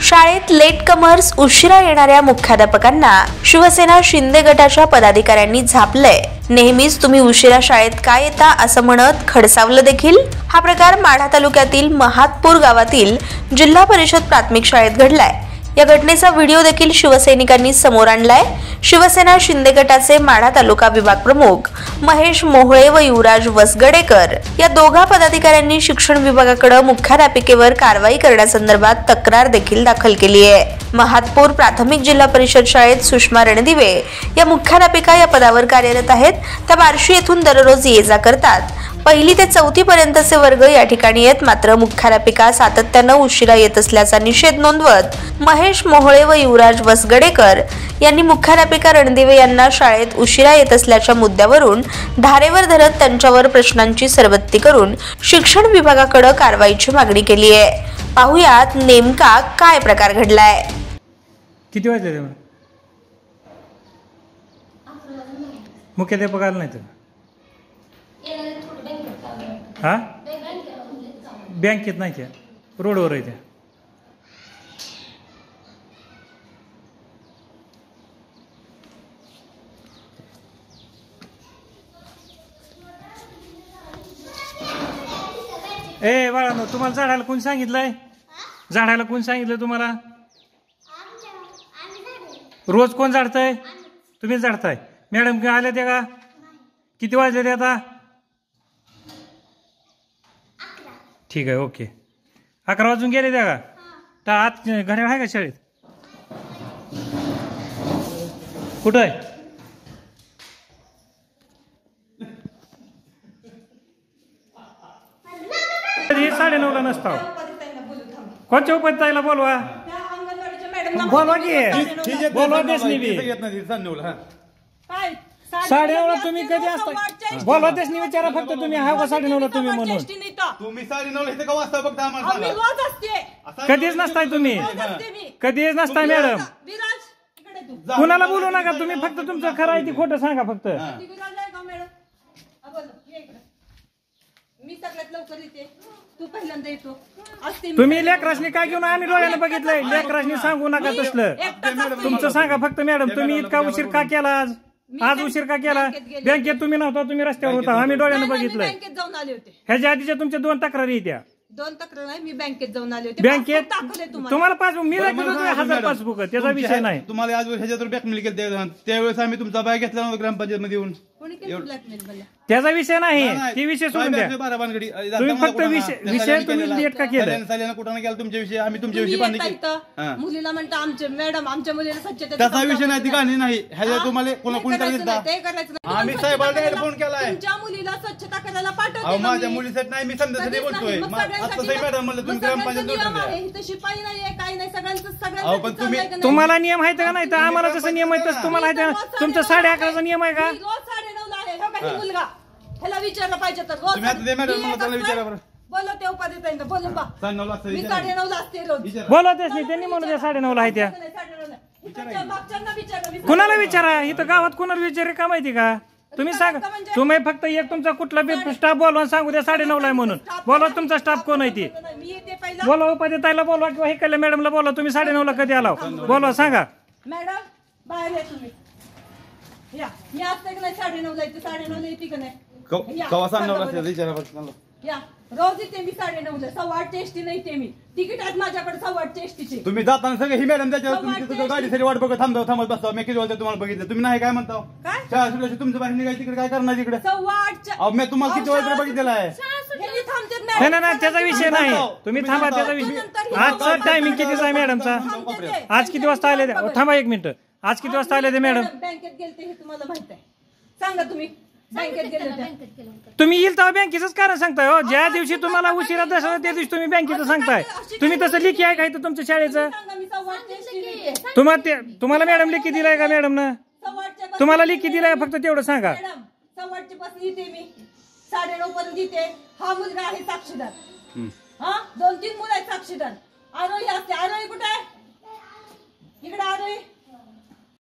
शाळेत late commerce उशिरा येणाऱ्या मुख्याध्यापकांना शिवसेना शिंदे गटाच्या पदाधिकाऱ्यांनी झापलंय। नेहमीच तुम्ही उशिरा शाळेत का येता असं म्हणत खडसावलं देखील। हा प्रकार माढा तालुक्यातील महातपूर गावातील जिल्हा परिषद प्राथमिक शाळेत घडलाय। या घटनेचा व्हिडिओ देखील शिवसैनिकांनी समोर आणलाय। शिवसेना शिंदे गटाचे माढा तालुका विभाग प्रमुख महेश मोहळे व युवराज वसगडेकर या दोघा पदाधिकाऱ्यांनी शिक्षण विभागाकडे मुख्याध्यापिकेवर कारवाई करण्यासंदर्भात तक्रार देखील दाखल केली आहे। महातपूर प्राथमिक जिल्हा परिषद शाळेत सुषमा रणदिवे या मुख्याध्यापिका या पदावर कार्यरत आहेत। त्या बार्शी येथून दररोज ये-जा करतात। पहिली ते चौथी पर्यंतचे वर्ग या ठिकाणी आहेत, मात्र मुख्याध्यापिका सातत्याने उशिरा येत असल्याचा निषेध नोंदवत महेश मोहळे व युवराज वसगडेकर यांनी मुख्याध्यापिका रणदिवे यांना शाळेत उशिरा येत असल्याच्या मुद्द्यावरून धारेवर धरत त्यांच्यावर प्रश्नांची सरबत्ती करून शिक्षण विभागाकडे कारवाईची मागणी केली आहे। पाहुयात नेमका काय प्रकार घडलाय। किती वाजले मुख्याध्यापक आला नाही तर हा बँकेत नाही त्या रोडवर आहे त्या। ए बाळांनो, तुम्हाला झाडायला कोण सांगितलंय? झाडायला कोण सांगितलं तुम्हाला? रोज कोण झाडतंय? तुम्ही झाडताय। मॅडम आल्या त्या का? किती वाजले ते आता? ठीक आहे, ओके। 11 वाजून गेले त्या का? तर आत घड्याळ आहे का शाळेत? कुठं आहे? हे 9:30ला नसता। कोणत्या उपाध्यायाला बोलवा? बोलवा की बोलवा देशनी बी 9:30ला तुम्ही कधी असता? बोलवा देशनी विचारा फक्त तुम्ही हा का 9:30ला तुम्ही म्हणून तुम्ही 9:30 इथे का वाजता फक्त आम्हाला कधीच नसताय तुम्ही, कधीच नसताय मॅडम। कुणाला बोलू नका तुम्ही, फक्त तुमचं खरं आहे ती खोटं सांगा फक्त। मी सगळ्यात लवकर येते, तू पहिल्यांदा येतो। तुम्ही लेकरासनी काय घेऊन आम्ही डोळ्याने बघितलंय, लेकरासनी सांगू नका तसलं। तुमचं सांगा फक्त मॅडम, तुम्ही इतका उशीर का केला आज? आज उशीर का केला? बँकेत तुम्ही नव्हता, तुम्ही रस्त्यावर होता, आम्ही डोळ्याने बघितलंय। बँकेत जाऊन आले होते। ह्याच्या आधीच्या तुमच्या 2 तक्रारी येत्या। 2 तक्रार नाही, मी बँकेत जाऊन आले होते। बँकेत तुम्हाला पासबुक मी दाखवतो, 1000 पासबुक, त्याचा विषय नाही। तुम्हाला आज ह्याच्यावर ब्लॅकमेल केलं त्यावेळेस आम्ही तुमचा बाय घेतला नव्हता ग्रामपंचायत मध्ये येऊन। त्याचा विषय नाही, ती विषय सोडून द्या। तुम्ही फक्त विषय तुम्ही लेट का केलं? कुठं गेला तुमच्या विषयी? आम्ही तुमच्या विषयी पाणी मुलीला म्हणता आमच्या मॅडम आमच्या मुलीला स्वच्छता त्याचा विषय नाही, ती कहाणी नाही। ह्याच्या तुम्हाला कोणी ते करायचं नाही। आम्ही साहेबांना फोन केलाय, तुमच्या मुलीला स्वच्छता करायला पाठवतो। माझ्या मुलीसाठी नाही, मी समजासाठी बोलतोय। मॅडम म्हणलं तुम्ही ग्रामपंचायत शिपाई नाहीये, काही नाही, सगळ्यांचं तुम्हाला नियम आहेत का नाही? तर आम्हाला जसं नियम आहे तसं तुम्हाला आहे। तुमचा 11:30चा नियम आहे का? मुलगा ह्याला विचारलं पाहिजे तर बोला ते उपाध्याय बोलून बा। मी 9:30ला असते रोज। बोलवतेच नाही त्यांनी, म्हणून 9:30ला आहे त्या। कुणाला विचारा? इथं गावात कुणाला विचार का माहिती का? तुम्ही सांगा, तुम्ही फक्त एक तुमचा कुठला स्टाफ बोलवा, सांगू द्या 9:30ला आहे म्हणून। बोलवा तुमचा स्टाफ कोण आहे ती, बोलवा उपाध्यायाला बोलवा किंवा हे मॅडमला बोलवा। तुम्ही 9:30ला कधी आला बोलवा, सांगा। मॅडम बाहेर या तुम्ही, या मी असते की नाही 9:30ला येते, 9:30ला येते का नाही? या रोज येते मी 9:30ला, 8:15 एसटी नाही येते मी। तिकीट आहेत माझ्याकडे 8:15 एसटीचे। तुम्ही जाताना सगळे ही मॅडम त्याच्यावर गाडीसाठी वाट बघत थांबत बसता। मी किती वाजता तुम्हाला बघितलं, तुम्ही नाही काय म्हणता? शाळा सुटल्याशी तुमचं बाहेर निघायचं, तिकडे काय करणार? तिकडे 8:15 मी तुम्हाला किती वाजता बघितलेलं आहे? नाही, त्याचा विषय नाही, तुम्ही थांबा, त्याचा विषय। आजचा टायमिंग कितीचा आहे मॅडमचा? आज किती वाजता आले? थांबा 1 मिनिट, आज किती वाजता आले ते मॅडम? बँकेत गेलते हे तुम्हाला माहित आहे, सांगा तुम्ही। बँकेत गेले तुम्ही येईल तेव्हा बँकेचंच कारण सांगताय हो। ज्या दिवशी तुम्हाला उशिरा दसरा त्या दिवशी तुम्ही बँकेचं सांगताय। तुम्ही तसं लिखी आहे का इथं तुमच्या शाळेचं? तुम्हाला मॅडम लिखी दिलाय का? मॅडमनं तुम्हाला लिखी दिलाय, फक्त तेवढं सांगा। 8:15 पासून येते मी, 9:30 पर्यंत येते। हा मुलगा आहे साक्षीदार, हा 2-3 मुलं आहेत साक्षीदार। आरोही असते, आरोही कुठे आहे? इकडे आरोही